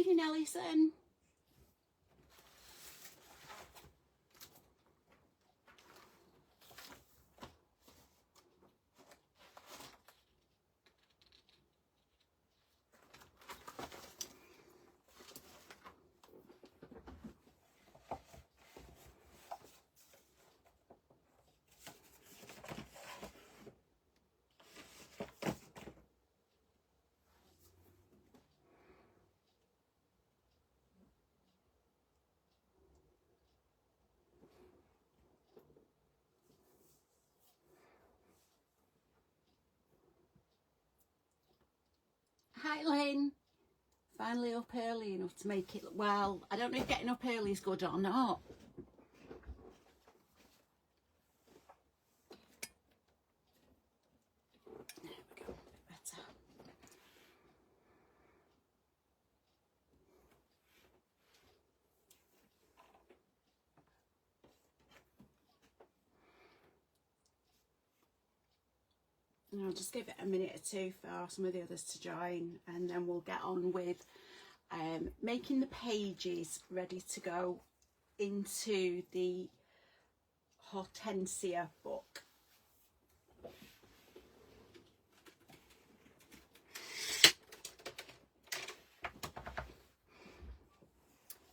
evening, Alison. Hi, Lynn. Finally up early enough to make it. Well, I don't know if getting up early is good or not. There we go. Better. I'll just give it a minute or two for some of the others to join, and then we'll get on with making the pages ready to go into the Hortensia book.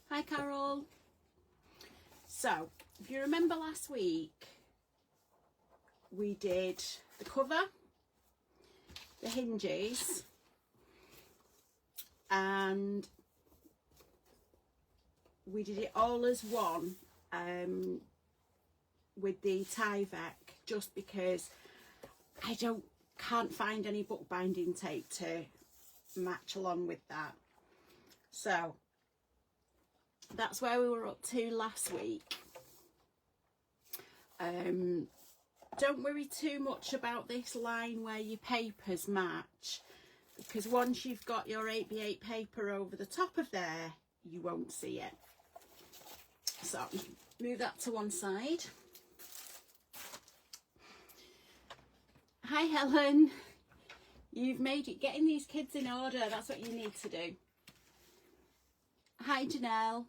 Hi, Carol. So, if you remember last week, we did the cover, the hinges, and we did it all as one with the Tyvek, just because I can't find any bookbinding tape to match along with that. So that's where we were up to last week. Don't worry too much about this line where your papers match, because once you've got your 8x8 paper over the top of there, you won't see it. So move that to one side. Hi, Helen. You've made it. Getting these kids in order, that's what you need to do. Hi, Janelle.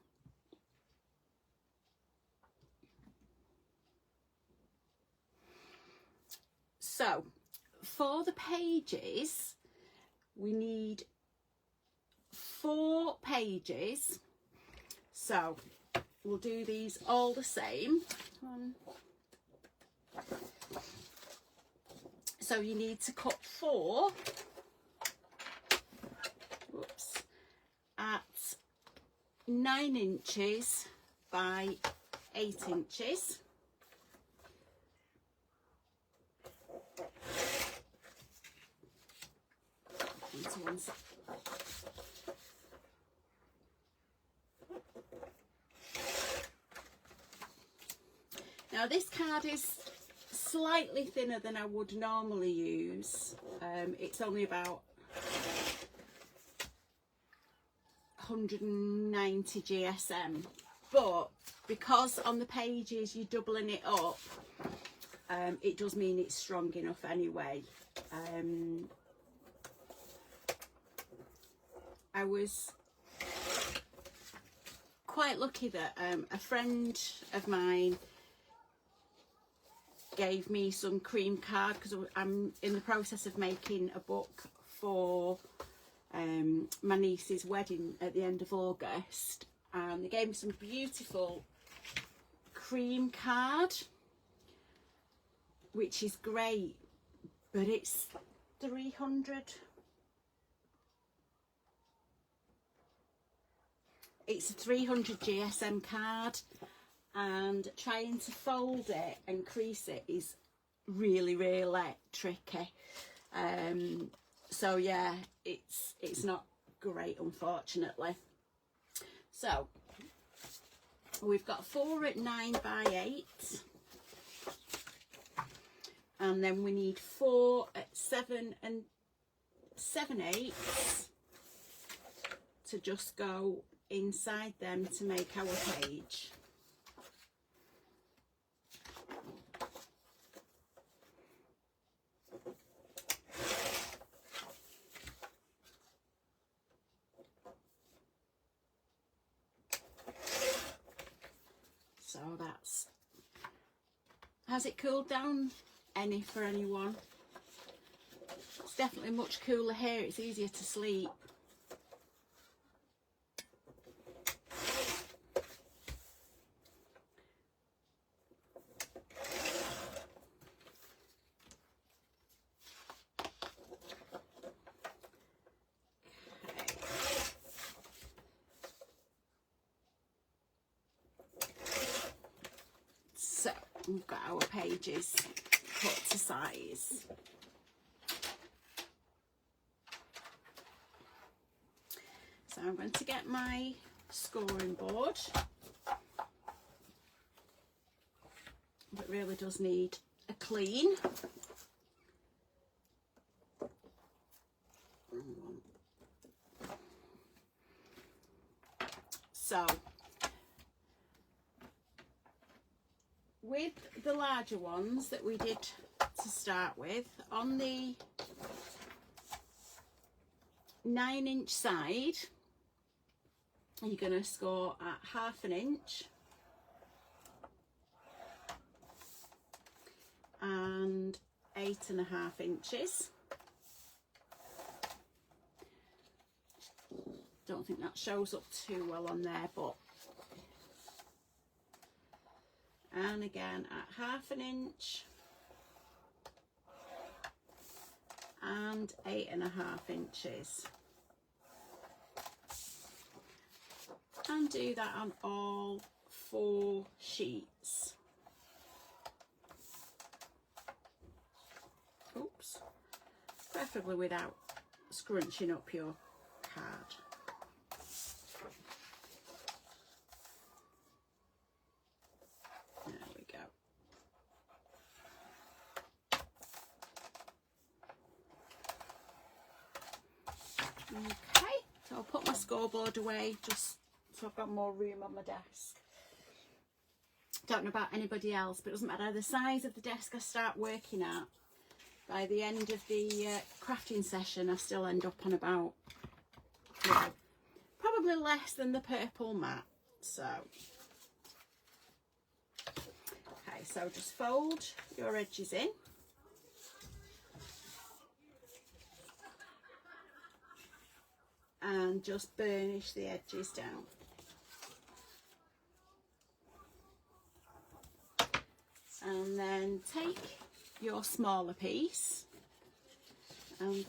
So, for the pages, we need 4 pages. So, we'll do these all the same. So, you need to cut 4 at 9 inches by 8 inches. Now this card is slightly thinner than I would normally use. It's only about 190 GSM, but because on the pages you're doubling it up, it does mean it's strong enough anyway. I was quite lucky that a friend of mine gave me some cream card, because I'm in the process of making a book for my niece's wedding at the end of August, and they gave me some beautiful cream card, which is great, but it's 300. It's a 300 GSM card, and trying to fold it and crease it is really, really tricky. So yeah, it's not great, unfortunately. So we've got 4 at 9 by 8, and then we need 4 at 7 and 7/8 to just go inside them to make our page. Has it cooled down any for anyone? It's definitely much cooler here. It's easier to sleep. So we've got our pages cut to size. So I'm going to get my scoring board. It really does need a clean. So with the larger ones that we did to start with, on the 9-inch side, you're going to score at 1/2 inch and 8.5 inches. Don't think that shows up too well on there, but and again at 1/2 inch and 8.5 inches, and do that on all 4 sheets. Oops, preferably without scrunching up your card. There we go. Okay, so I'll put my scoreboard away just so I've got more room on my desk. Don't know about anybody else, but it doesn't matter the size of the desk I start working at. By the end of the crafting session, I still end up on about, well, probably less than the purple mat. So, okay, so just fold your edges in. And just burnish the edges down. And then take your smaller piece and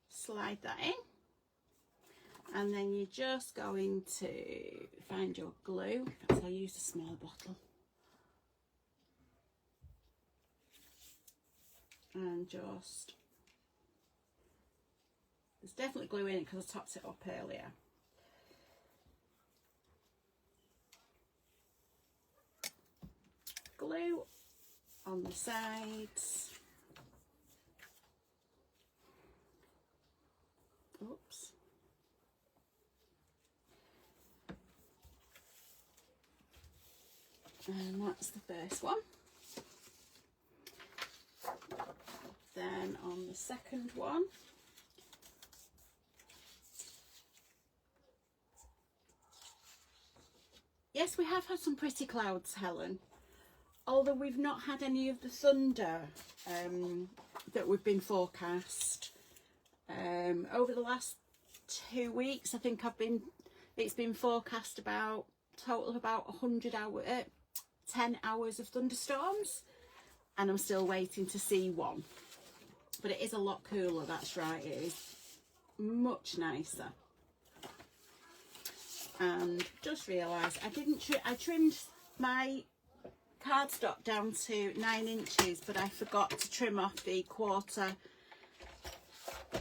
slide that in, and then you're just going to find your glue. I'll use a small bottle and just, there's definitely glue in it because I topped it up earlier. Glue on the sides. Oops. And that's the first one. Then on the second one, yes, we have had some pretty clouds, Helen. Although we've not had any of the thunder that we've been forecast. Over the last 2 weeks, I think it's been forecast about total of about 10 hours of thunderstorms, and I'm still waiting to see one. But it is a lot cooler, that's right, it is much nicer. And just realised I trimmed my cardstock down to 9 inches, but I forgot to trim off the 1/4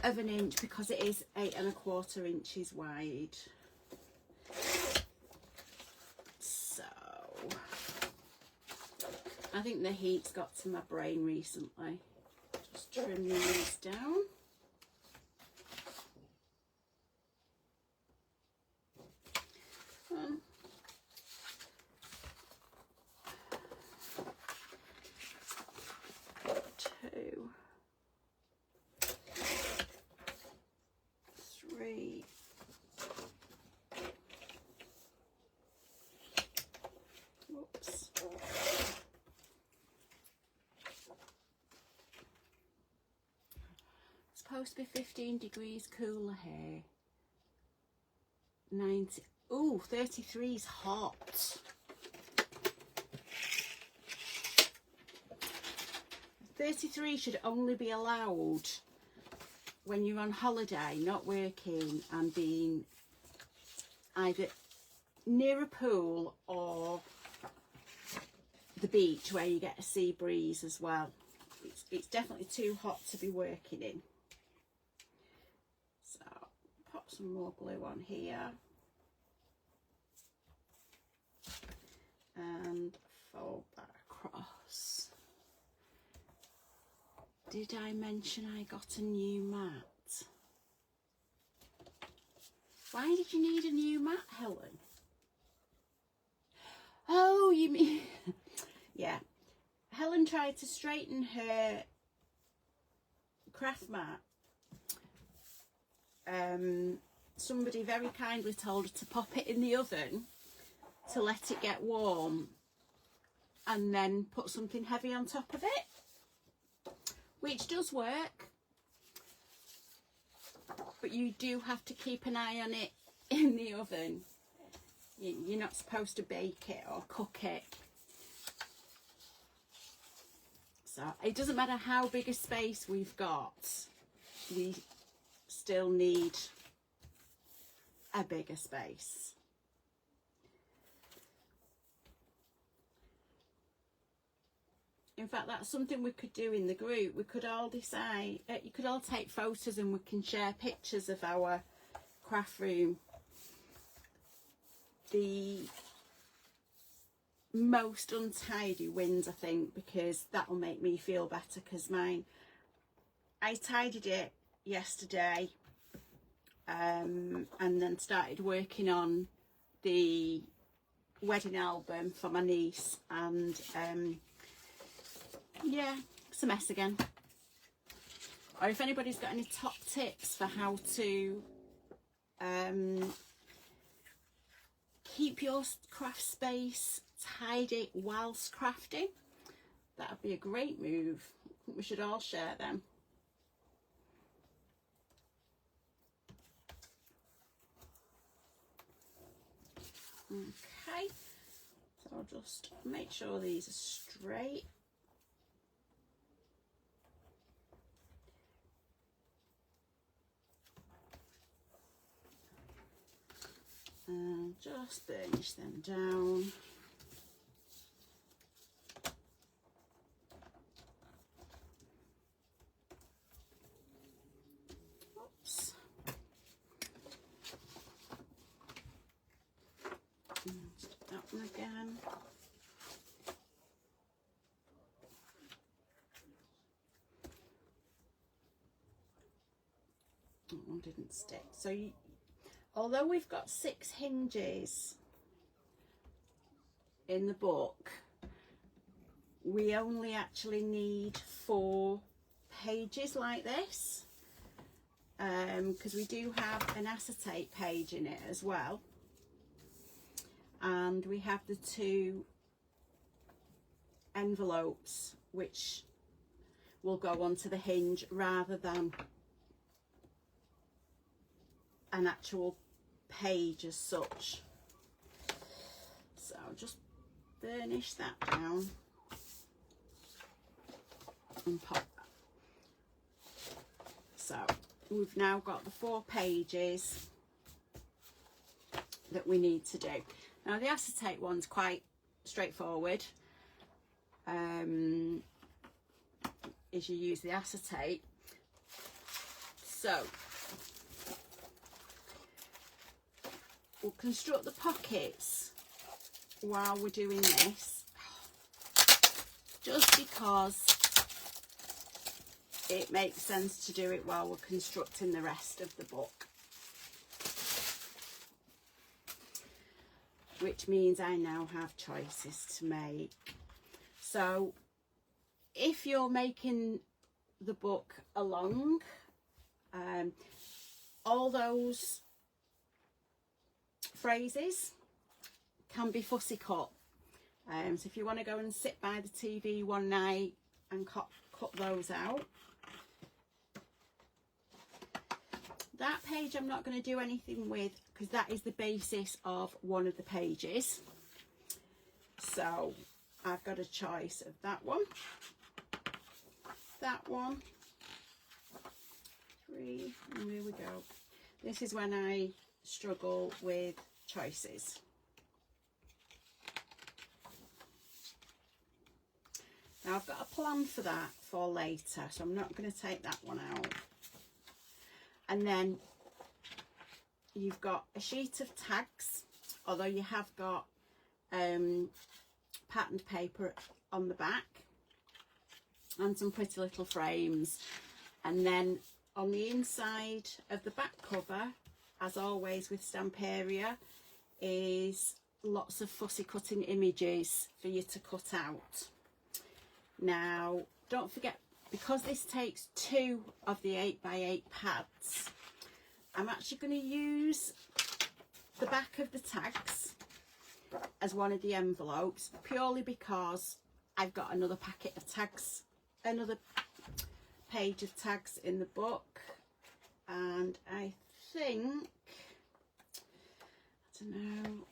of an inch because it is 8.25 inches wide. So I think the heat's got to my brain recently. Just trim these down. Oops. supposed to be 15 degrees cooler here. 90. Ooh, 33 is hot. 33 should only be allowed when you're on holiday, not working, and being either near a pool or the beach where you get a sea breeze as well. It's definitely too hot to be working in. So pop some more glue on here and fold that across. Did I mention I got a new mat? Why did you need a new mat, Helen? Oh, you mean... Yeah. Helen tried to straighten her craft mat. Somebody very kindly told her to pop it in the oven to let it get warm and then put something heavy on top of it, which does work, but you do have to keep an eye on it in the oven. You're not supposed to bake it or cook it. So it doesn't matter how big a space we've got, we still need a bigger space. In fact, that's something we could do in the group. We could all decide, you could all take photos and we can share pictures of our craft room. The most untidy wins, I think, because that will make me feel better, because I tidied it yesterday and then started working on the wedding album for my niece, and yeah, it's a mess again. Or if anybody's got any top tips for how to keep your craft space tidy whilst crafting, that would be a great move. I think we should all share them. Okay, so I'll just make sure these are straight. And just burnish them down. Oops. And that one again. That one didn't stick. So although we've got 6 hinges in the book, we only actually need 4 pages like this, because we do have an acetate page in it as well, and we have the 2 envelopes which will go onto the hinge rather than an actual page as such. So just burnish that down and pop that. So we've now got the 4 pages that we need to do. Now the acetate one's quite straightforward. Is you use the acetate. So we'll construct the pockets while we're doing this, just because it makes sense to do it while we're constructing the rest of the book, which means I now have choices to make. So if you're making the book along, all those phrases can be fussy cut. So if you want to go and sit by the TV one night and cut those out, that page I'm not going to do anything with because that is the basis of one of the pages. So I've got a choice of that one, 3, and there we go. This is when I struggle with choices. Now I've got a plan for that for later, so I'm not going to take that one out. And then you've got a sheet of tags, although you have got patterned paper on the back and some pretty little frames. And then on the inside of the back cover, as always with Stamperia, is lots of fussy cutting images for you to cut out. Now don't forget, because this takes 2 of the 8x8 pads, I'm actually going to use the back of the tags as one of the envelopes, purely because I've got another packet of tags, another page of tags in the book, and I think, I don't know,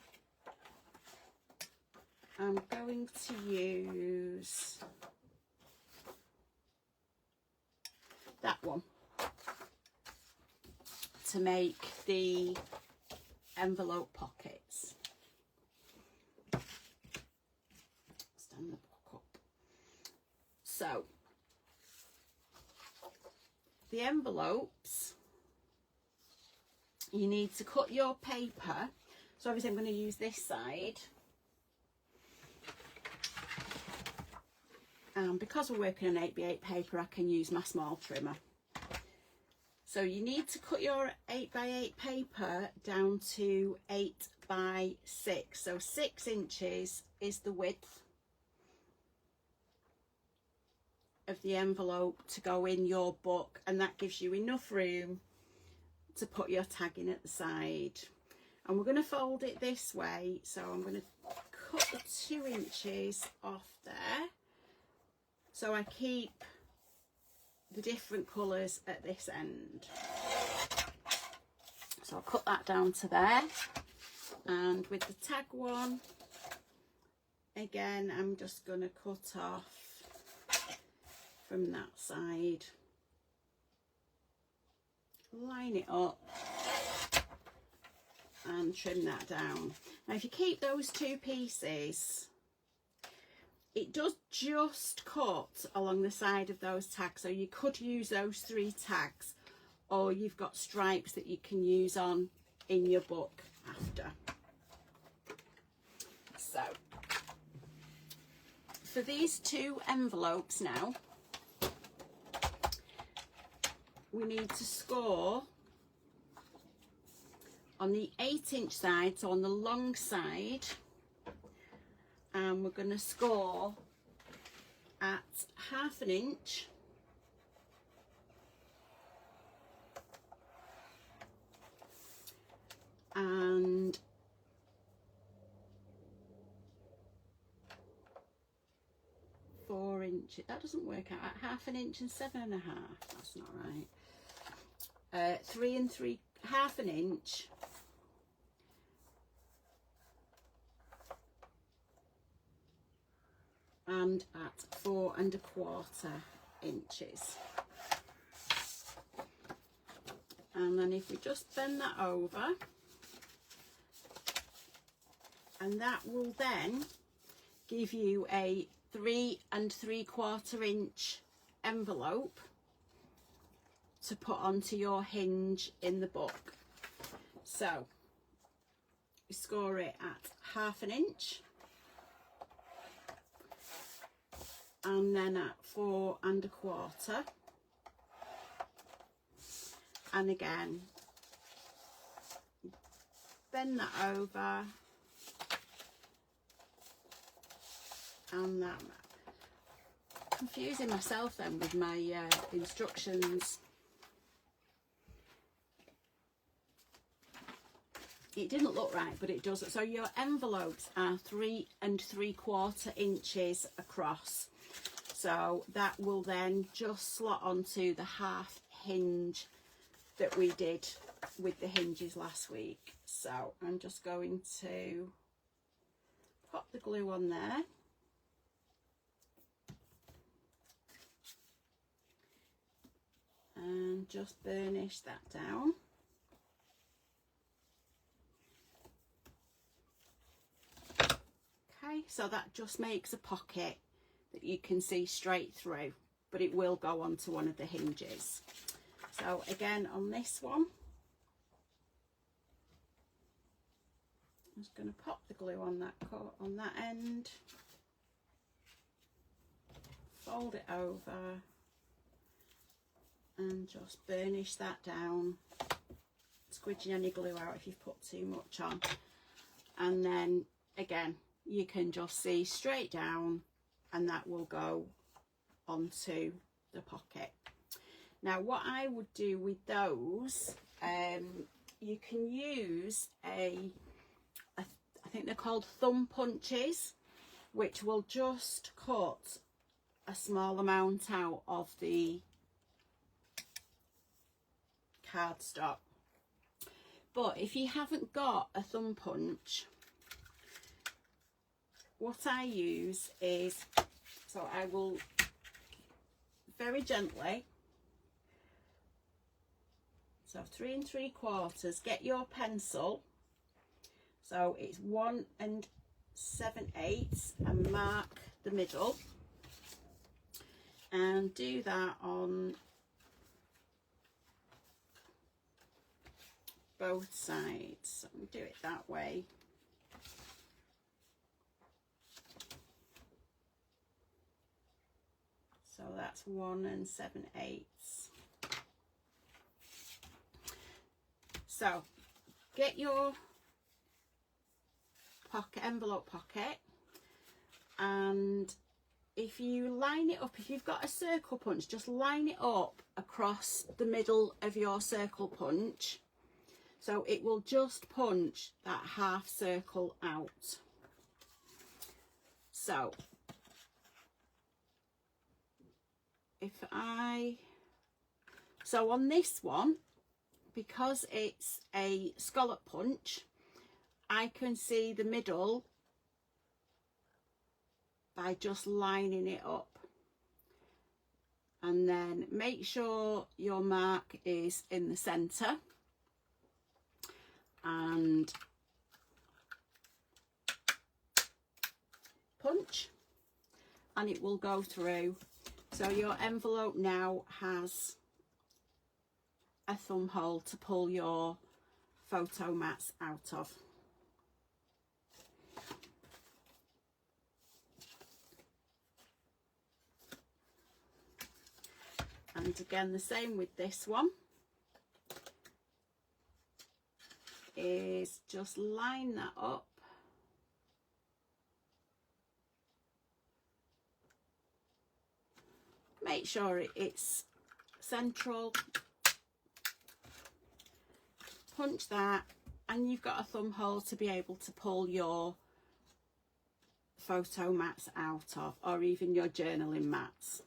I'm going to use that one to make the envelope pockets. Stand the book up. So the envelopes, you need to cut your paper. So obviously I'm going to use this side. And because we're working on 8x8 paper, I can use my small trimmer. So you need to cut your 8x8 paper down to 8x6. So 6 inches is the width of the envelope to go in your book, and that gives you enough room to put your tag in at the side. And we're going to fold it this way, so I'm going to cut the 2 inches off there, so I keep the different colours at this end. So I'll cut that down to there, and with the tag one, again I'm just going to cut off from that side, line it up and trim that down. Now if you keep those 2 pieces, it does just cut along the side of those tags, so you could use those 3 tags, or you've got stripes that you can use on in your book after. So for these 2 envelopes now, we need to score on the 8-inch side, so on the long side, and we're going to score at 1/2 inch and 4 inches. That doesn't work out. At 1/2 inch and 7.5. That's not right. 3 3/4 inch and at 4 1/4 inches. And then if we just bend that over, and that will then give you a 3 3/4 inch envelope to put onto your hinge in the book. So we score it at 1/2 inch and then at 4 1/4, and again bend that over, and that, confusing myself then with my instructions. It didn't look right, but it does. So your envelopes are 3 3/4 inches across. So that will then just slot onto the 1/2 hinge that we did with the hinges last week. So I'm just going to pop the glue on there. And just burnish that down. Okay, so that just makes a pocket that you can see straight through, but it will go onto one of the hinges. So again, on this one, I'm just going to pop the glue on that end, fold it over, and just burnish that down, squidging any glue out if you've put too much on. And then again, you can just see straight down, and that will go onto the pocket. Now what I would do with those, you can use I think they're called thumb punches, which will just cut a small amount out of the cardstock. But if you haven't got a thumb punch, what I use is, so I will very gently, so 3 3/4, get your pencil, so it's 1 7/8, and mark the middle, and do that on both sides. So do it that way. So that's 1 7/8. So get your envelope pocket, and if you line it up, if you've got a circle punch, just line it up across the middle of your circle punch, so it will just punch that half circle out. So so on this one, because it's a scallop punch, I can see the middle by just lining it up. And then make sure your mark is in the centre, and punch, and it will go through. So your envelope now has a thumb hole to pull your photo mats out of. And again, the same with this one, is just line that up. Make sure it's central, punch that, and you've got a thumb hole to be able to pull your photo mats out of, or even your journaling mats.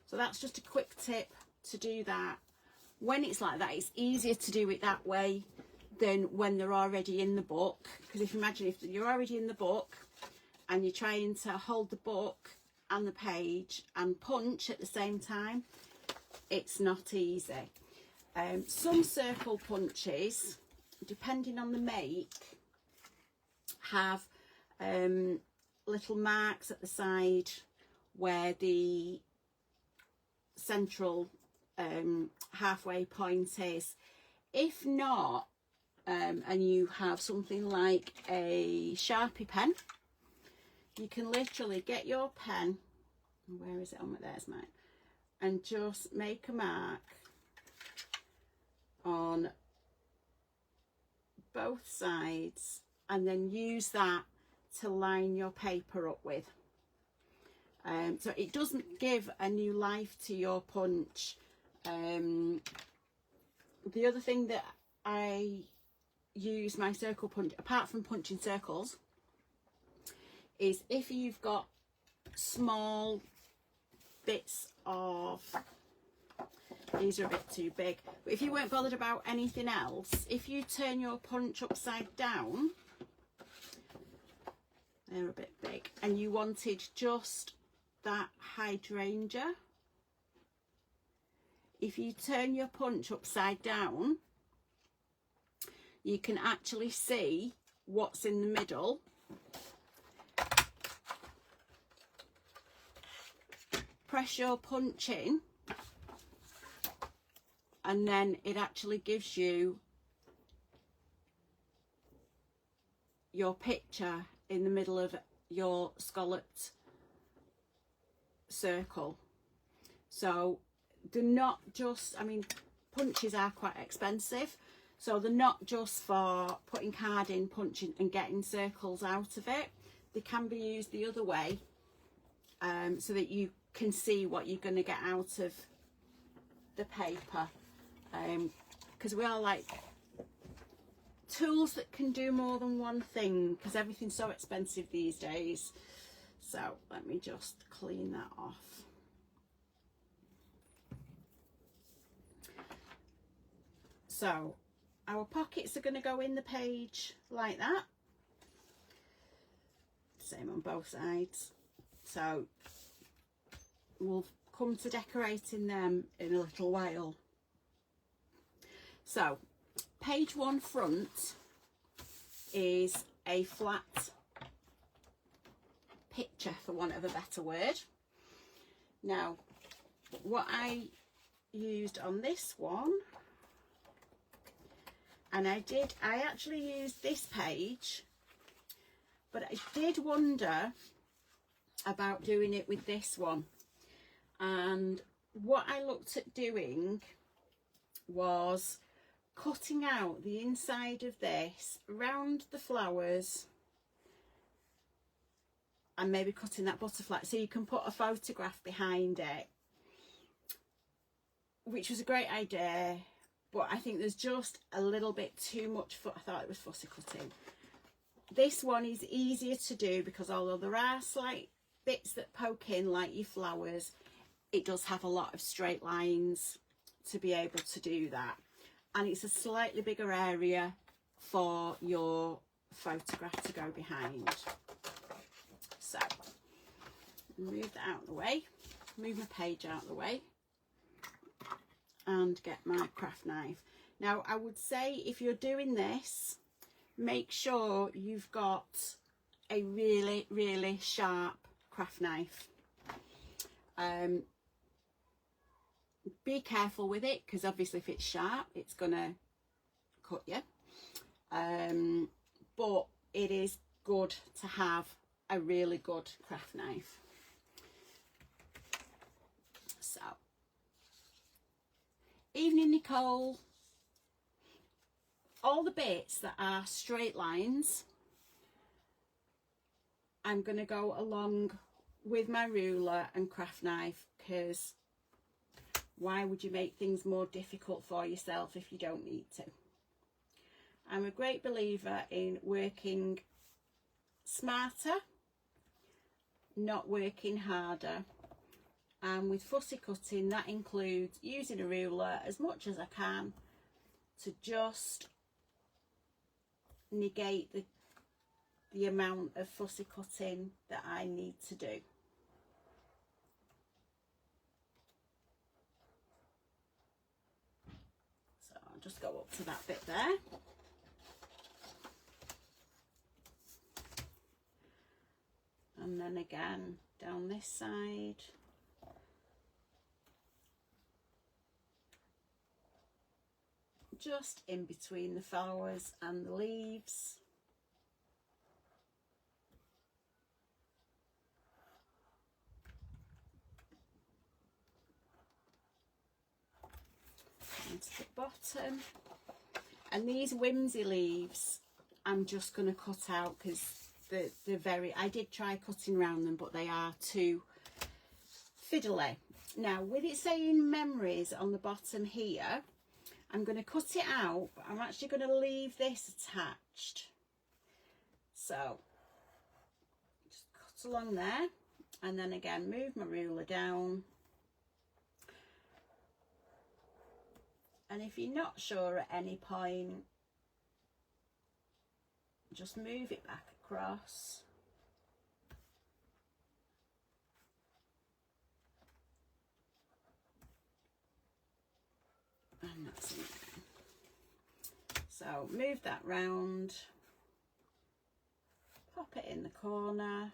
So that's just a quick tip to do that. When it's like that, it's easier to do it that way than when they're already in the book, because if you imagine if you're already in the book and you're trying to hold the book and the page and punch at the same time, it's not easy. Some circle punches, depending on the make, have little marks at the side where the central halfway point is. If not, and you have something like a Sharpie pen, you can literally get your pen, where is it on? There's mine, and just make a mark on both sides, and then use that to line your paper up with. So it doesn't give a new life to your punch. The other thing that I use my circle punch, apart from punching circles, is if you've got small bits of these are a bit too big. But if you weren't bothered about anything else, if you turn your punch upside down, they're a bit big, and you wanted just that hydrangea, if you turn your punch upside down, you can actually see what's in the middle. Press your punch in, and then it actually gives you your picture in the middle of your scalloped circle. So they're not just, I mean, punches are quite expensive, so they're not just for putting card in, punching and getting circles out of it. They can be used the other way, so that you can see what you're going to get out of the paper, because we all like tools that can do more than one thing, because everything's so expensive these days. So let me just clean that off. So our pockets are going to go in the page like that, same on both sides. So we'll come to decorating them in a little while. So page 1 front is a flat picture, for want of a better word. Now what I used on this one, and I actually used this page, but I did wonder about doing it with this one. And what I looked at doing was cutting out the inside of this around the flowers, and maybe cutting that butterfly so you can put a photograph behind it, which was a great idea, but I think there's just a little bit too much. I thought it was fussy cutting. This one is easier to do because although there are slight bits that poke in like your flowers, it does have a lot of straight lines to be able to do that, and it's a slightly bigger area for your photograph to go behind. So move that out of the way, move my page out of the way, and get my craft knife. Now I would say if you're doing this, make sure you've got a really sharp craft knife. Be careful with it, because obviously if it's sharp it's gonna cut you, but it is good to have a really good craft knife. So, evening Nicole, all the bits that are straight lines I'm going to go along with my ruler and craft knife, because why would you make things more difficult for yourself if you don't need to? I'm a great believer in working smarter, not working harder. And with fussy cutting, that includes using a ruler as much as I can to just negate the amount of fussy cutting that I need to do. So I'll just go up to that bit there. And then again down this side. Just in between the flowers and the leaves. And to the bottom. And these whimsy leaves I'm just going to cut out because they're very, I did try cutting around them, but they are too fiddly. Now with it saying memories on the bottom here, I'm going to cut it out, but I'm actually going to leave this attached. So just cut along there, and then again move my ruler down And if you're not sure at any point, just move it back across. And that's in there. So move that round, pop it in the corner.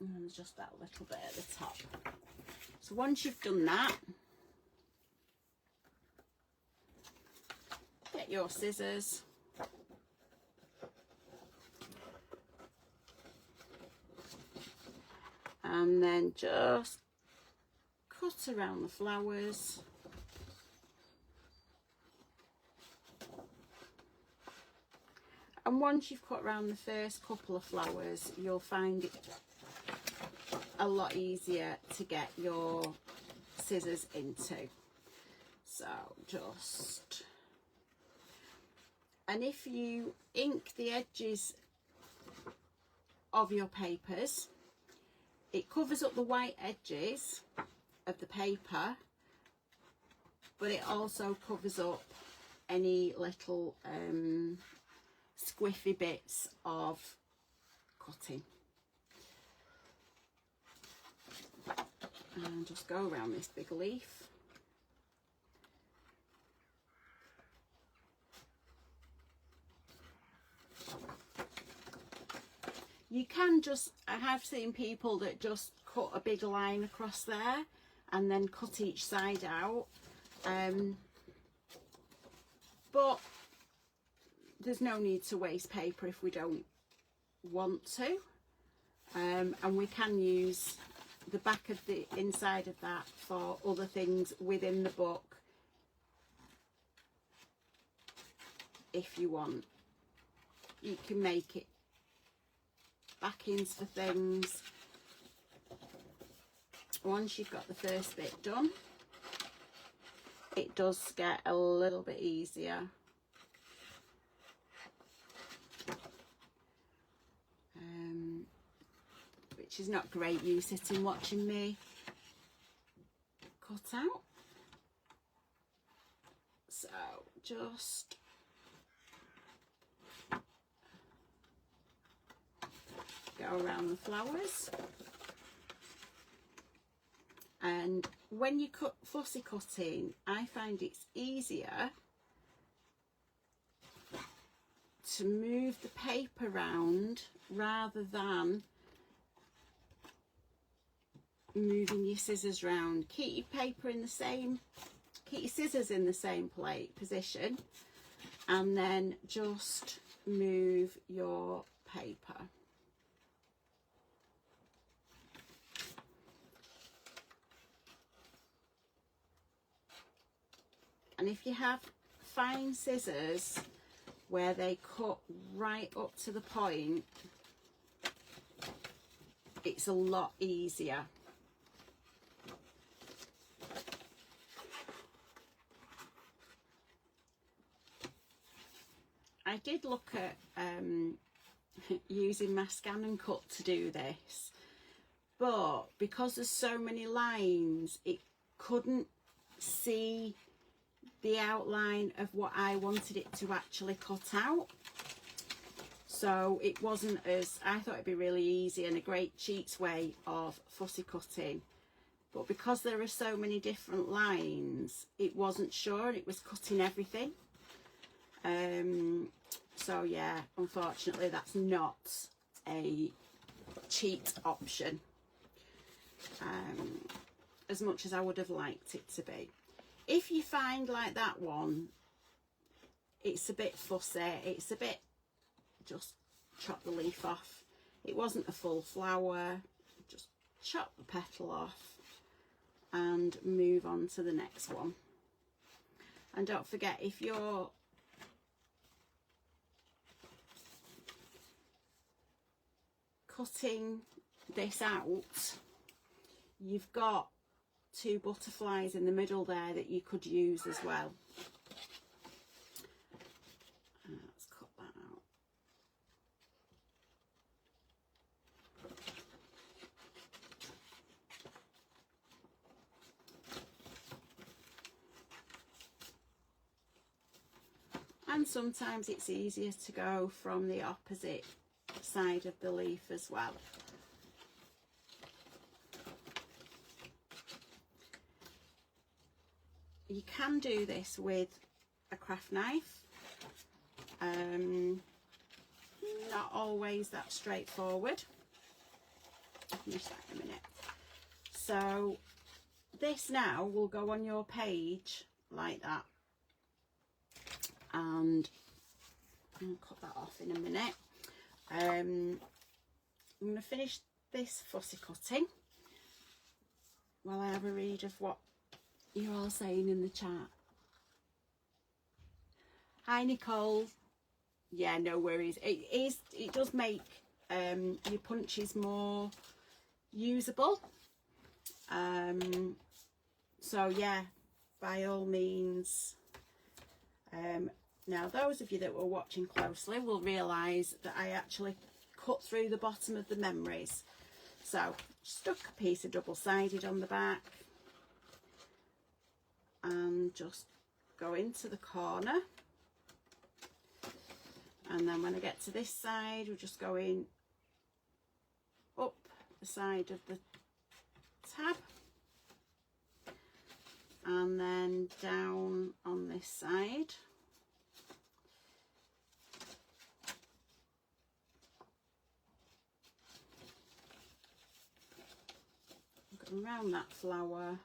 And just that little bit at the top. So once you've done that, get your scissors, and then just cut around the flowers. And once you've cut around the first couple of flowers, you'll find it a lot easier to get your scissors into. So just, and if you ink the edges of your papers, it covers up the white edges of the paper, but it also covers up any little squiffy bits of cutting. And just go around this big leaf. You can just, I have seen people that just cut a big line across there and then cut each side out. But there's no need to waste paper if we don't want to. And we can use the back of the inside of that for other things within the book if you want. You can make it backings for things. Once you've got the first bit done, it does get a little bit easier. Which is not great, you sitting watching me cut out. So just go around the flowers. And when you cut fussy cutting, I find it's easier to move the paper around rather than moving your scissors round. Keep your paper in the same, keep your scissors in the same position, and then just move your paper. And if you have fine scissors where they cut right up to the point, it's a lot easier. I did look at using my scan and cut to do this, but because there's so many lines, it couldn't see the outline of what I wanted it to actually cut out. So it wasn't as, I thought it'd be really easy and a great cheats way of fussy cutting, but because there are so many different lines, it wasn't sure and it was cutting everything. So yeah, unfortunately that's not a cheat option, as much as I would have liked it to be. If you find like that one, it's a bit fussy, it's a bit, just chop the leaf off. It wasn't a full flower, just chop the petal off and move on to the next one. And don't forget, if you're cutting this out, you've got 2 butterflies in the middle there that you could use as well. Let's cut that out. and sometimes it's easier to go from the opposite side of the leaf as well. You can do this with a craft knife. Not always that straightforward. I'll finish that in a minute. So this now will go on your page like that, and I'll cut that off in a minute. I'm going to finish this fussy cutting while I have a read of what you're all saying in the chat. Hi Nicole. Yeah, no worries. It does make your punches more usable. So yeah, by all means. Now those of you that were watching closely will realise that I actually cut through the bottom of the memories. So stuck a piece of double-sided on the back and just go into the corner, and then when I get to this side we're just going up the side of the tab and then down on this side. Go around that flower.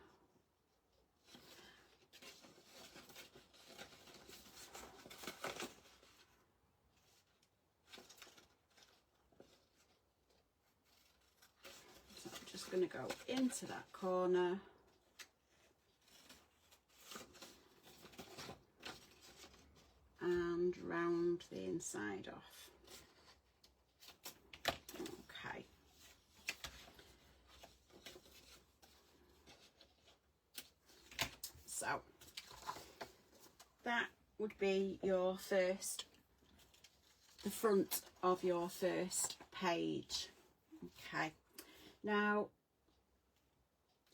So I'm just going to go into that corner. And round the inside off. Okay. So that would be your first, the front of your first page. Okay. Now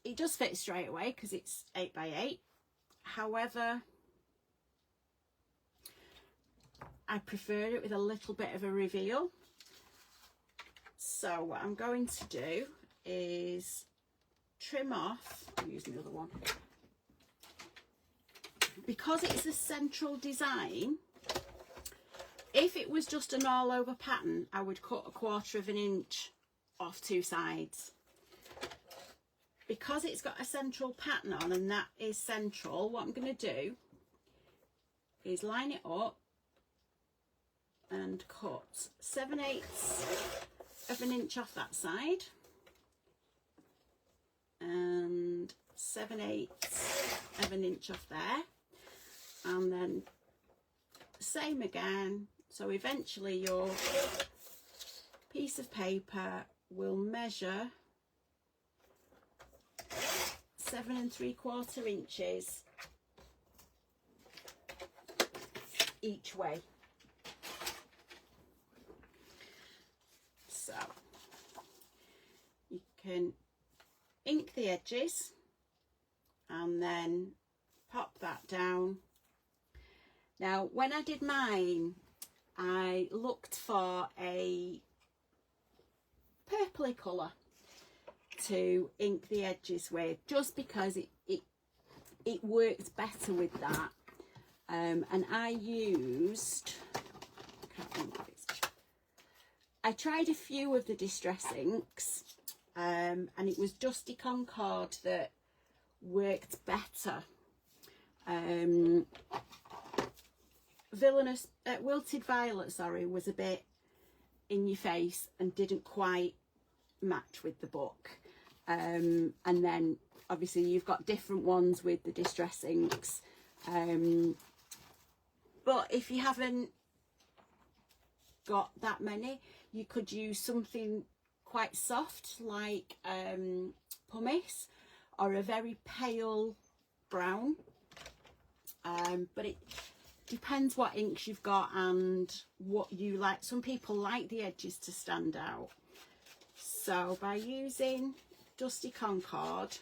it does fit straight away because it's 8 by 8. However, I prefer it with a little bit of a reveal. So what I'm going to do is trim off, I'll use the other one. Because it's a central design, if it was just an all over pattern, I would cut 1/4 of an inch off 2 sides. Because it's got a central pattern on and that is central, what I'm going to do is line it up and cut 7/8 of an inch off that side and 7/8 of an inch off there, and then same again. So eventually your piece of paper will measure 7 3/4 inches each way. So you can ink the edges and then pop that down. Now when I did mine, I looked for a purpley colour to ink the edges with, just because it worked better with that. And I used, I tried a few of the distress inks, and it was Dusty Concord that worked better. Wilted Violet, sorry, was a bit in your face and didn't quite match with the book. And then obviously you've got different ones with the distress inks. But if you haven't got that many, you could use something quite soft like pumice, or a very pale brown. But it depends what inks you've got and what you like. Some people like the edges to stand out. So by using Dusty Concord,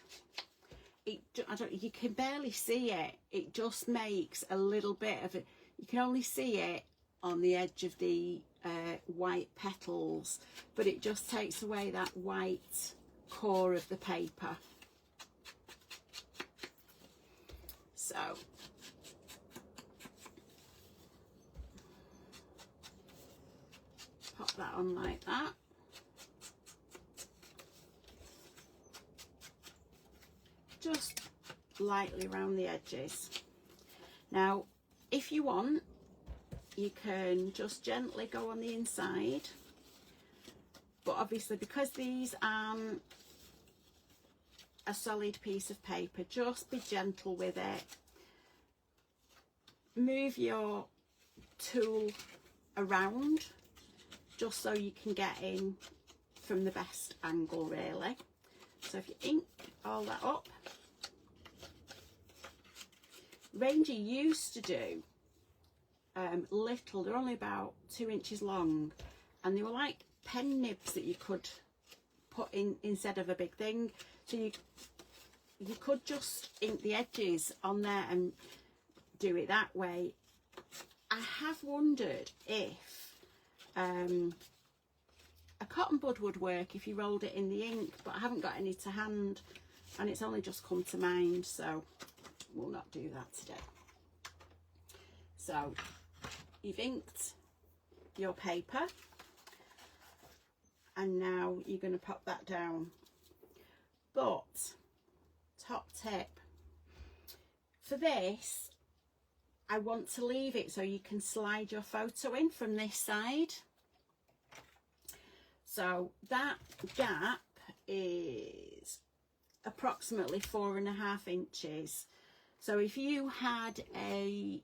you can barely see it. It just makes a little bit of it. You can only see it on the edge of the white petals, but it just takes away that white core of the paper. So pop that on like that. Just lightly around the edges. Now, if you want, you can just gently go on the inside, but obviously because these aren't a solid piece of paper, just be gentle with it. Move your tool around just so you can get in from the best angle, really. So if you ink all that up, Ranger used to do little, they're only about 2 inches long, and they were like pen nibs that you could put in instead of a big thing. So you could just ink the edges on there and do it that way. I have wondered if a cotton bud would work if you rolled it in the ink, but I haven't got any to hand and it's only just come to mind, so we'll not do that today. So you've inked your paper and now you're going to pop that down. But top tip for this, I want to leave it so you can slide your photo in from this side. So that gap is approximately 4.5 inches. So if you had a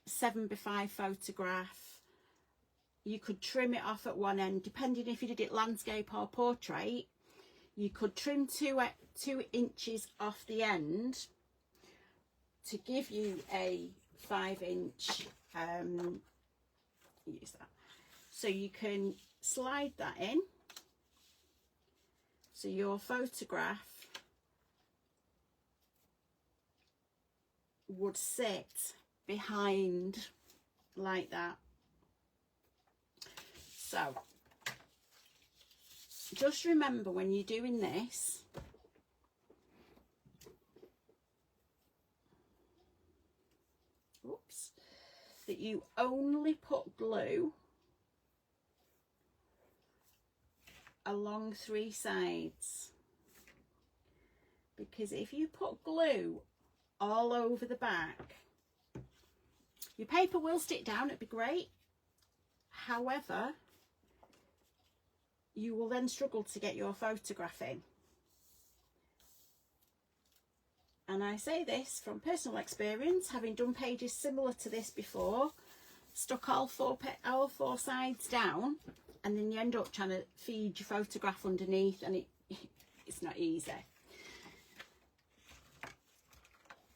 7x5 photograph, you could trim it off at one end, depending if you did it landscape or portrait. You could trim 2 inches off the end to give you a 5-inch use that. So you can slide that in so your photograph would sit behind like that. So just remember when you're doing this, oops, that you only put glue along 3 sides, because if you put glue all over the back, your paper will stick down, it'd be great. However, you will then struggle to get your photograph in. And I say this from personal experience, having done pages similar to this before, stuck all four sides down, and then you end up trying to feed your photograph underneath, and it's not easy.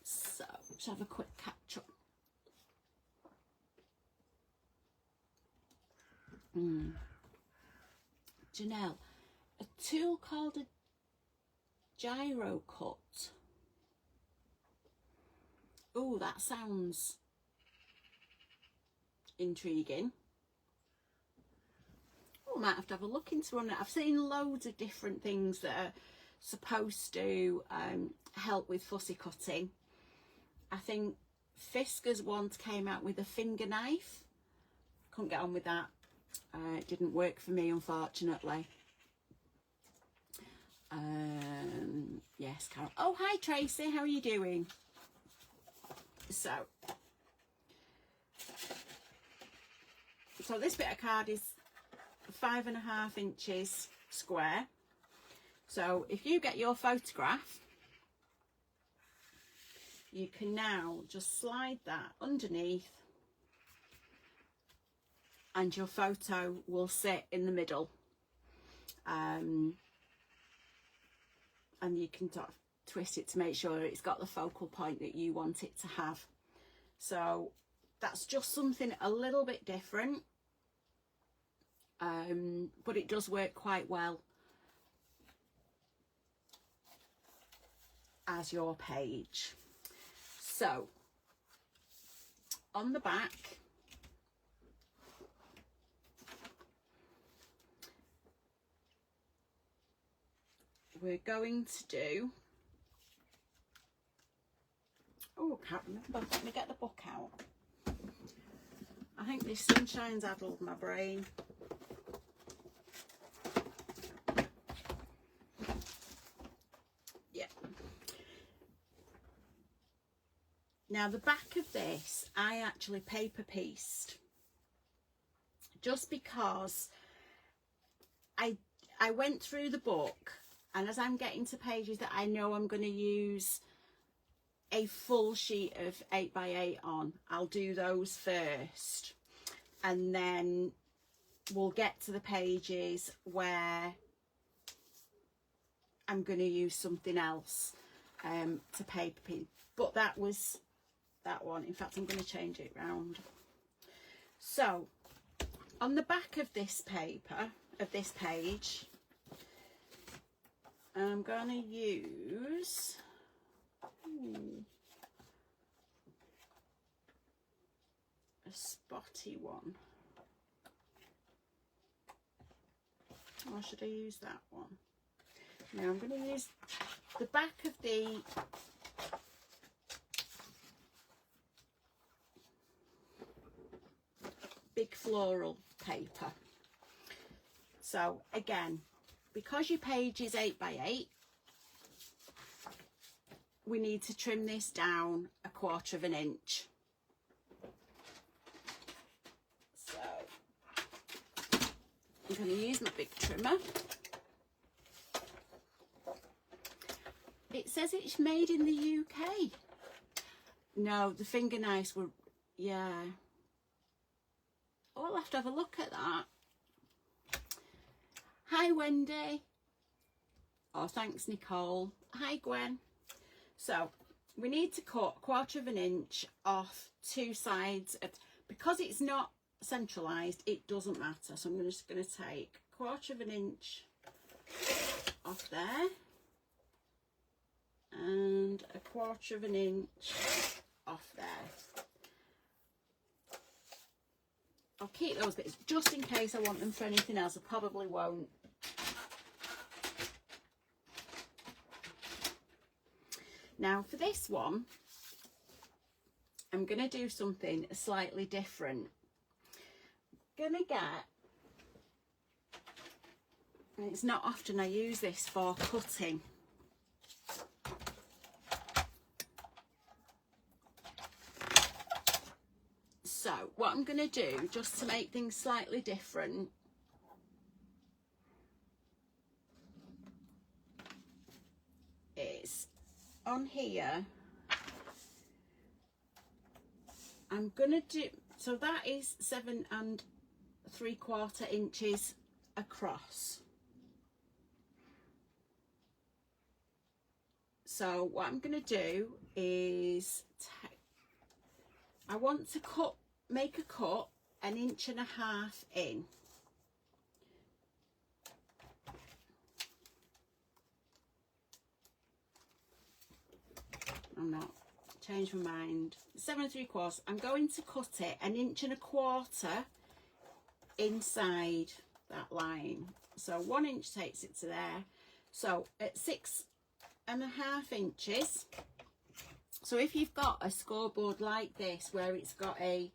So let's have a quick catch up. Janelle, a tool called a gyro cut. Oh, that sounds intriguing. Oh, I might have to have a look into it. I've seen loads of different things that are supposed to help with fussy cutting. I think Fiskars once came out with a finger knife. Couldn't get on with that. It didn't work for me, unfortunately. Yes, Carol. Oh, hi Tracy, how are you doing? So this bit of card is 5.5 inches square. So if you get your photograph, you can now just slide that underneath and your photo will sit in the middle. And you can sort of twist it to make sure it's got the focal point that you want it to have. So that's just something a little bit different, but it does work quite well as your page. So on the back, we're going to do, oh, I can't remember, let me get the book out. I think this sunshine's addled my brain. Yeah. Now the back of this, I actually paper pieced, just because I went through the book, and as I'm getting to pages that I know I'm going to use a full sheet of 8x8 on, I'll do those first, and then we'll get to the pages where I'm going to use something else to paper piece. But that was that one. In fact, I'm going to change it round. So on the back of this paper, of this page, I'm going to use a spotty one. Or should I use that one? Now I'm going to use the back of the big floral paper. So again, because your page is 8x8, we need to trim this down 1/4 of an inch. So I'm going to use my big trimmer. It says it's made in the UK. No, the finger knives were, yeah. Oh, I'll have to have a look at that. Hi, Wendy. Oh, thanks, Nicole. Hi, Gwen. So we need to cut 1/4 of an inch off 2 sides of, because it's not centralised, it doesn't matter. So I'm just going to take 1/4 of an inch off there, and 1/4 of an inch off there. I'll keep those bits just in case I want them for anything else. I probably won't. Now for this one, I'm going to do something slightly different. I'm going to get, and it's not often I use this for cutting, so what I'm going to do, just to make things slightly different, is on here, I'm going to do, so that is 7 3/4 inches across. So what I'm going to do is, I want to make a cut 1.5 inches in. I'm not, change my mind. 7 3/4. I'm going to cut it 1.25 inches inside that line. So 1 inch takes it to there. So at 6.5 inches. So if you've got a scoreboard like this where it's got a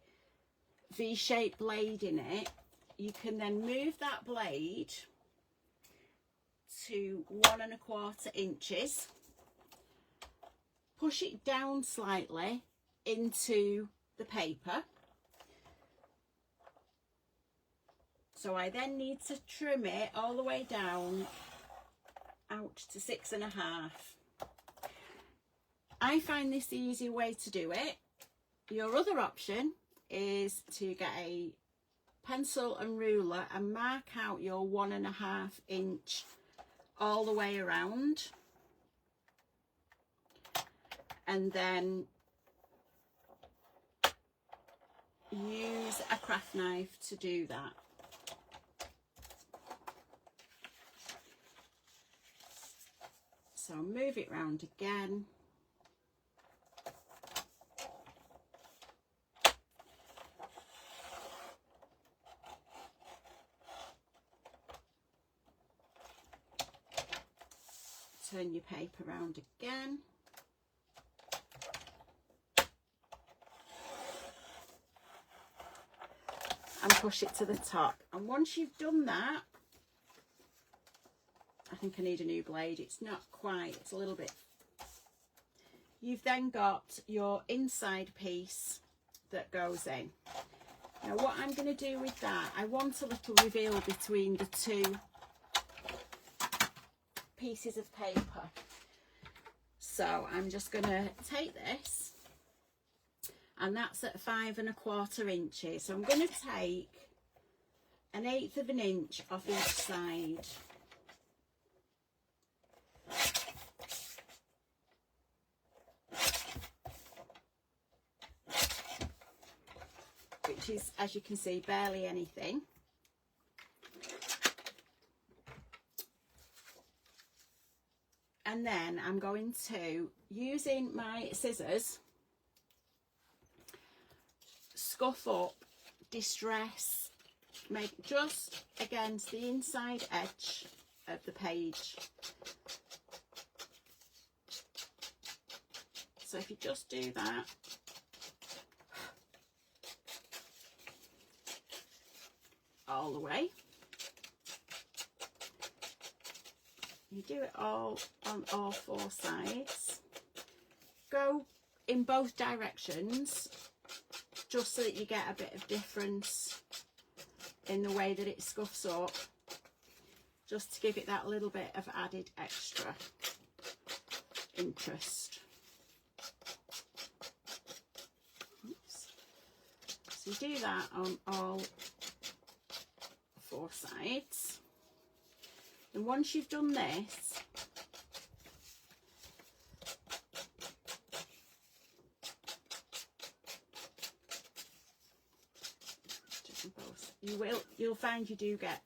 V-shaped blade in it, you can then move that blade to 1.25 inches. Push it down slightly into the paper. So I then need to trim it all the way down out to 6.5. I find this the easy way to do it. Your other option is to get a pencil and ruler and mark out your 1.5 inch all the way around, and then use a craft knife to do that. So move it round again. turn your paper around again. And push it to the top. And once you've done that, I think I need a new blade. It's not quite, it's a little bit. You've then got your inside piece that goes in. Now what I'm going to do with that, I want a little reveal between the two pieces of paper. So I'm just going to take this, and that's at 5 1/4 inches. So I'm going to take 1/8 of an inch off each side. Which is, as you can see, barely anything. And then I'm going to, using my scissors, scuff up, distress, make just against the inside edge of the page. So if you just do that, all the way. You do it all on all 4 sides. Go in both directions, just so that you get a bit of difference in the way that it scuffs up, just to give it that little bit of added extra interest. Oops. So you do that on all 4 sides. And once you've done this, you'll find you do get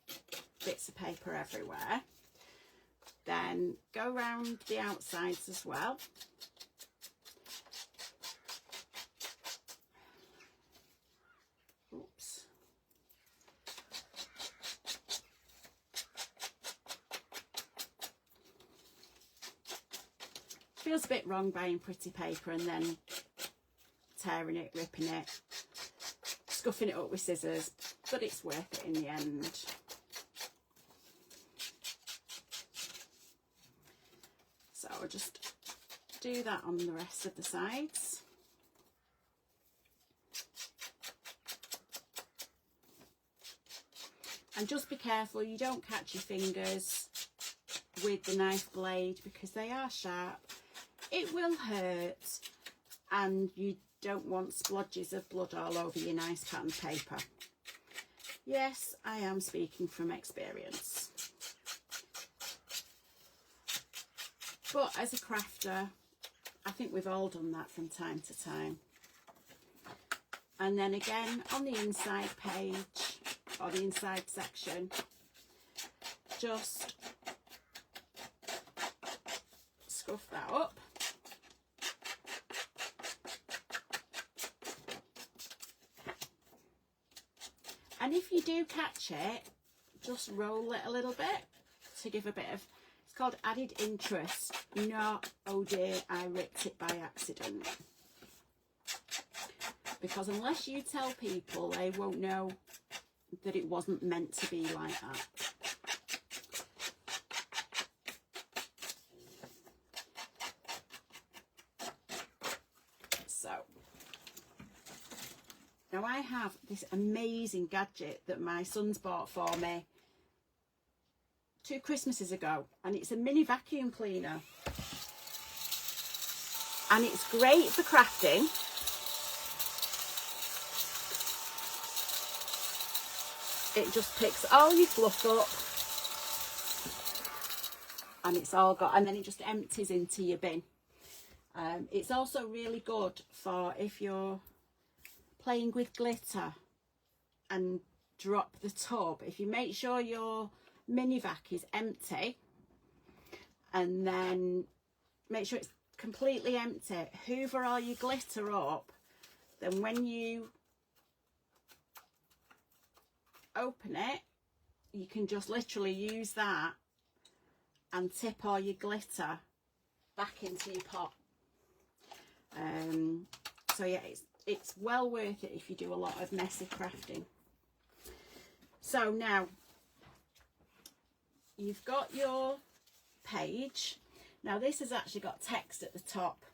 bits of paper everywhere. Then go around the outsides as well. Oops. Feels a bit wrong buying pretty paper and then tearing it, ripping it, scuffing it up with scissors, but it's worth it in the end. So I'll just do that on the rest of the sides. And just be careful you don't catch your fingers with the knife blade, because they are sharp. It will hurt, and you don't want splodges of blood all over your nice pattern paper. Yes, I am speaking from experience. But as a crafter, I think we've all done that from time to time. And then again on the inside page, or the inside section, just scuff that up. And if you do catch it, just roll it a little bit to give a bit of, it's called added interest, not, oh dear, I ripped it by accident. Because unless you tell people, they won't know that it wasn't meant to be like that. So, now I have this amazing gadget that my son's bought for me 2 Christmases ago, and it's a mini vacuum cleaner. And it's great for crafting. It just picks all your fluff up, and it's all got, and then it just empties into your bin. It's also really good for if you're playing with glitter and drop the tub. If you make sure your mini vac is empty, and then make sure it's completely empty, hoover all your glitter up, then when you open it, you can just literally use that and tip all your glitter back into your pot. So yeah, it's well worth it if you do a lot of messy crafting. So now you've got your page. Now this has actually got text at the top,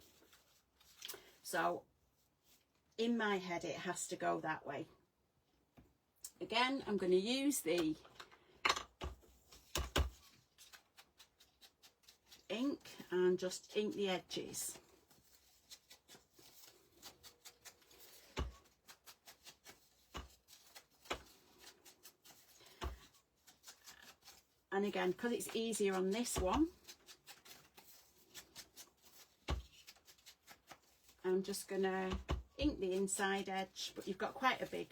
so in my head it has to go that way. Again, I'm going to use the ink and just ink the edges. And again, because it's easier on this one, I'm just going to ink the inside edge, but you've got quite a big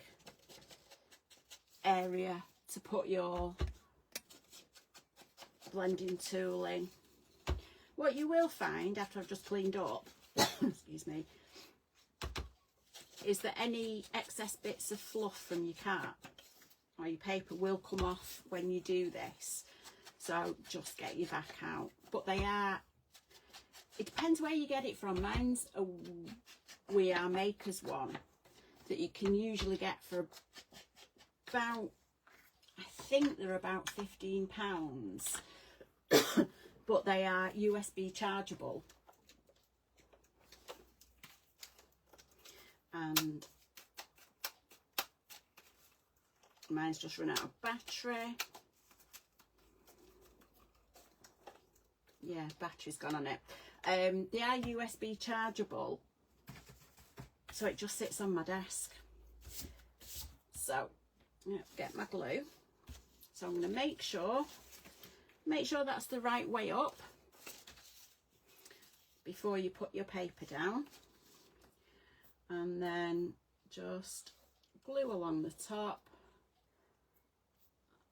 area to put your blending tool in. What you will find after I've just cleaned up, excuse me, is that any excess bits of fluff from your card or your paper will come off when you do this. So just get your vac out. But they are, it depends where you get it from. Mine's a We Are Makers one that you can usually get for about, I think they're about £15. But they are USB chargeable. And mine's just run out of battery. Yeah, battery's gone on it. They are USB chargeable, so it just sits on my desk. So get my glue. So I'm going to make sure that's the right way up before you put your paper down, and then just glue along the top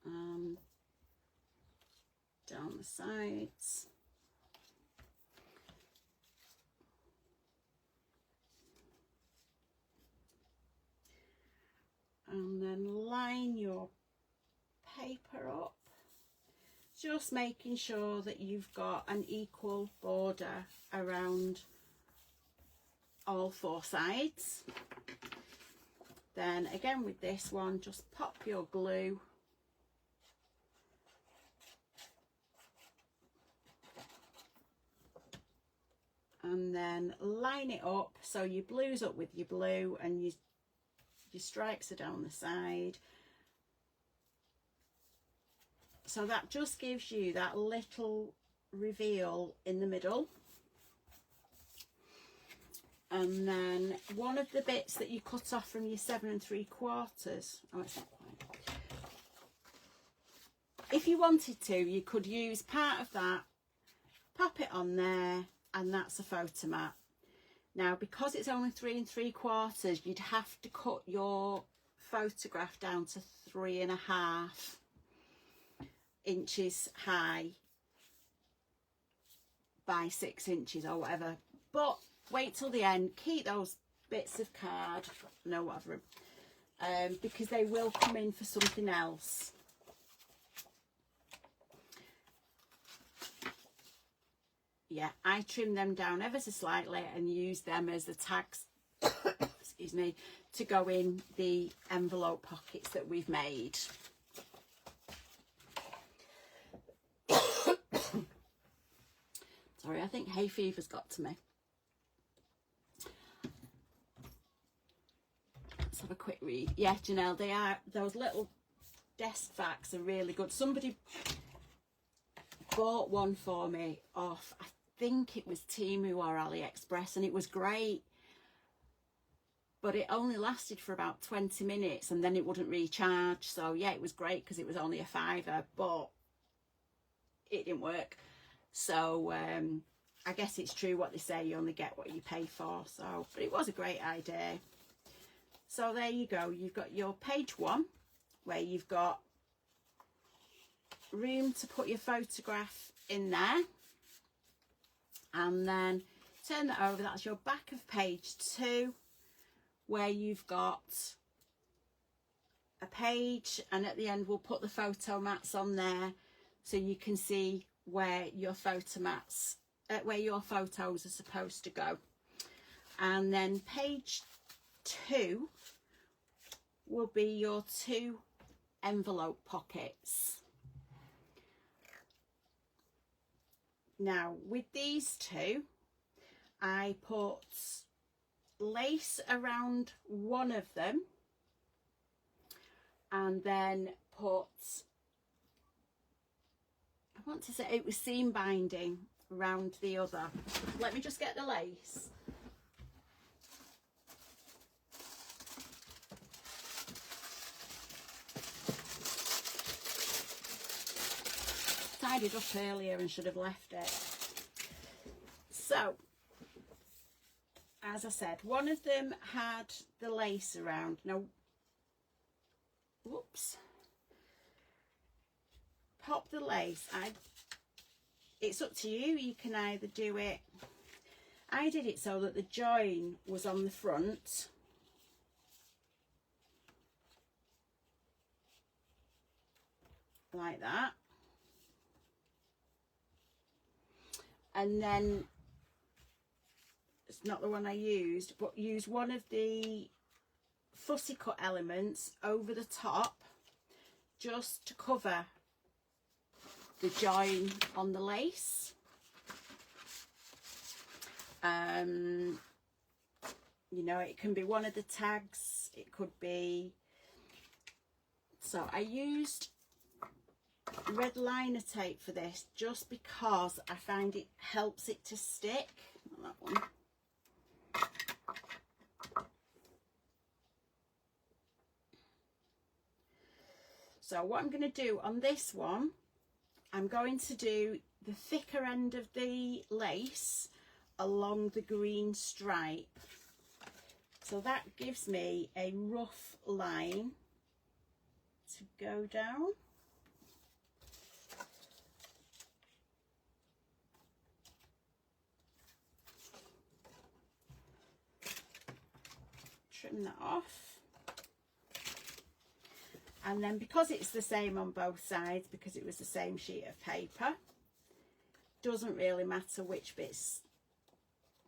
and down the sides. And then line your paper up, just making sure that you've got an equal border around all four sides. Then again with this one, just pop your glue and then line it up so your blue's up with your blue and your stripes are down the side. So that just gives you that little reveal in the middle. And then one of the bits that you cut off from your 7 3/4, oh, it's not quite. If you wanted to, you could use part of that, pop it on there, and that's a photo mat. Now, because it's only 3 3/4, you'd have to cut your photograph down to 3.5 inches high by 6 inches or whatever. But wait till the end, keep those bits of card, no whatever, because they will come in for something else. Yeah, I trim them down ever so slightly and use them as the tags, excuse me, to go in the envelope pockets that we've made. Sorry, I think hay fever's got to me. Let's have a quick read. Yeah, Janelle, they are, those little desk vacs are really good. Somebody bought one for me off, I think it was Temu or AliExpress, and it was great, but it only lasted for about 20 minutes and then it wouldn't recharge. So yeah, it was great because it was only a £5, but it didn't work. So I guess it's true what they say, you only get what you pay for. So, but it was a great idea. So there you go, you've got your page 1 where you've got room to put your photograph in there, and then turn that over, that's your back of page 2 where you've got a page, and at the end we'll put the photo mats on there so you can see where your photomats, where your photos are supposed to go. And then page 2 will be your 2 envelope pockets. Now with these 2, I put lace around one of them and then put, I want to say it was seam binding around the other. Let me just get the lace. Tidied up earlier and should have left it. So, as I said, one of them had the lace around. Now, whoops. Pop the lace. It's up to you. You can either do it. I did it so that the join was on the front. Like that. And then, it's not the one I used, but use one of the fussy cut elements over the top just to cover the join on the lace. You know, it can be one of the tags, it could be, so I used red liner tape for this just because I find it helps it to stick. Not that one. So what I'm going to do on this one, I'm going to do the thicker end of the lace along the green stripe. So that gives me a rough line to go down. Trim that off. And then because it's the same on both sides, because it was the same sheet of paper, doesn't really matter which bit's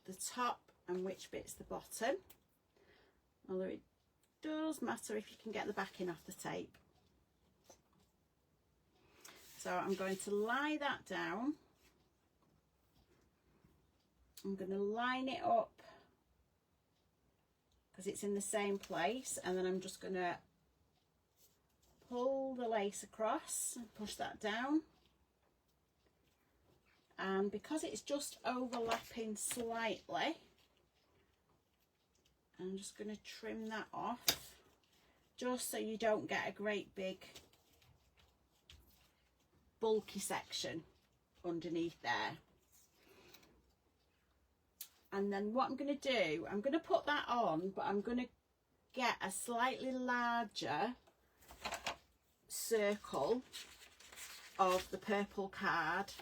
the top and which bit's the bottom. Although it does matter if you can get the backing off the tape. So I'm going to lie that down. I'm going to line it up because it's in the same place, and then I'm just going to pull the lace across and push that down. And because it's just overlapping slightly, I'm just going to trim that off just so you don't get a great big bulky section underneath there. And then what I'm going to do, I'm going to put that on, but I'm going to get a slightly larger circle of the purple card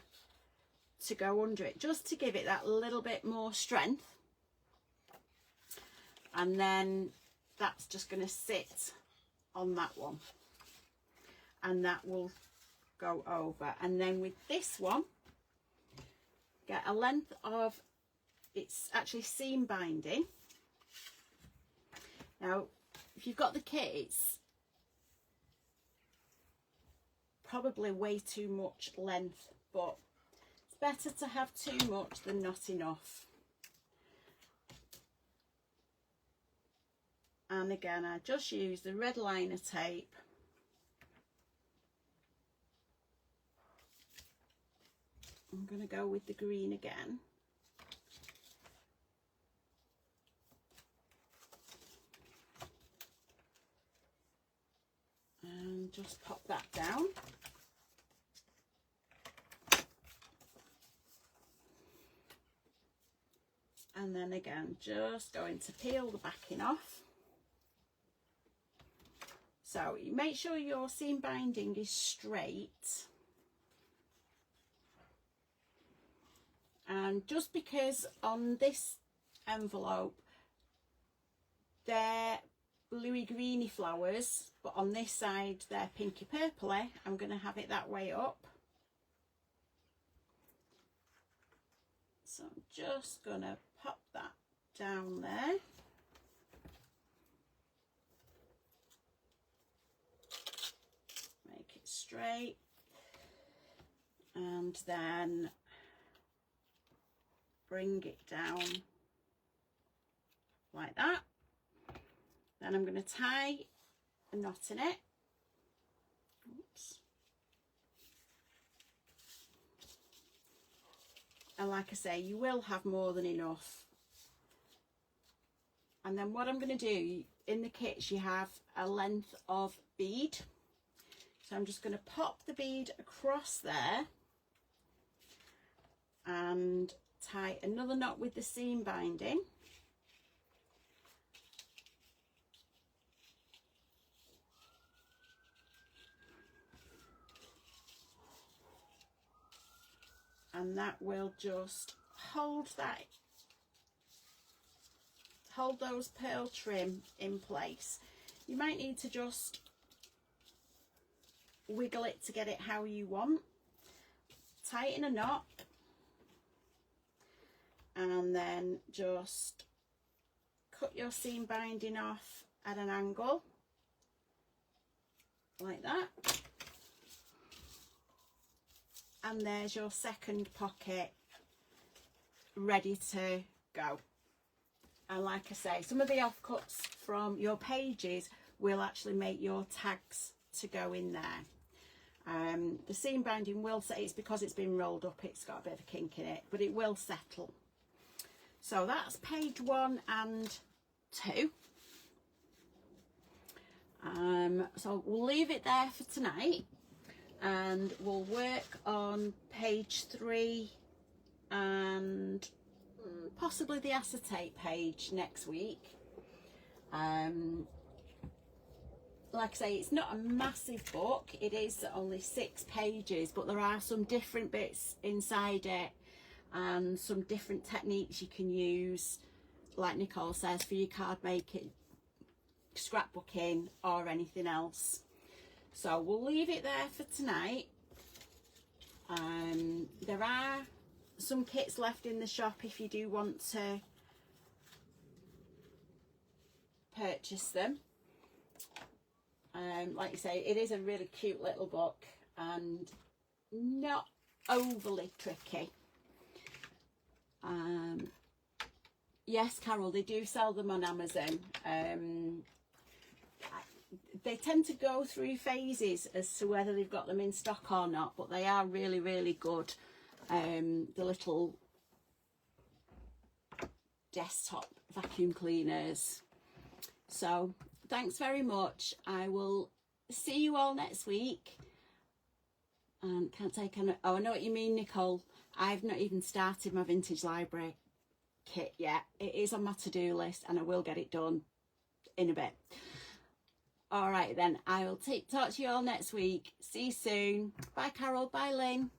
to go under it, just to give it that little bit more strength. And then that's just going to sit on that one, and that will go over. And then with this one, get a length of, it's actually seam binding. Now if you've got the kit, it's probably way too much length, but it's better to have too much than not enough. And again, I just use the red liner tape I'm going to go with the green again. And just pop that down. And then again, just going to peel the backing off. So you make sure your seam binding is straight. And just because on this envelope they're bluey greeny flowers, but on this side they're pinky purpley, I'm going to have it that way up. So I'm just going to pop that down there. Make it straight. And then bring it down like that. Then I'm going to tie a knot in it. Oops. And like I say, you will have more than enough. And then what I'm going to do, in the kits you have a length of bead. So I'm just going to pop the bead across there and tie another knot with the seam binding. And that will just hold those pearl trim in place. You might need to just wiggle it to get it how you want. Tighten a knot and then just cut your seam binding off at an angle like that. And there's your second pocket ready to go. And like I say, some of the offcuts from your pages will actually make your tags to go in there. The seam binding will say it's because it's been rolled up, it's got a bit of a kink in it, but it will settle. So that's page 1 and 2. So we'll leave it there for tonight, and we'll work on page 3 and possibly the acetate page next week. Like I say, it's not a massive book, it is only 6 pages, but there are some different bits inside it and some different techniques you can use, like Nicole says, for your card making, scrapbooking or anything else. So we'll leave it there for tonight. There are some kits left in the shop if you do want to purchase them. Like you say, it is a really cute little book and not overly tricky. Yes, Carol, they do sell them on Amazon. They tend to go through phases as to whether they've got them in stock or not, but they are really, really good. The little desktop vacuum cleaners. So thanks very much. I will see you all next week. Can't take on. Oh, I know what you mean, Nicole. I've not even started my vintage library kit yet. It is on my to-do list and I will get it done in a bit. All right then, I will talk to you all next week. See you soon. Bye Carol, bye Lynn.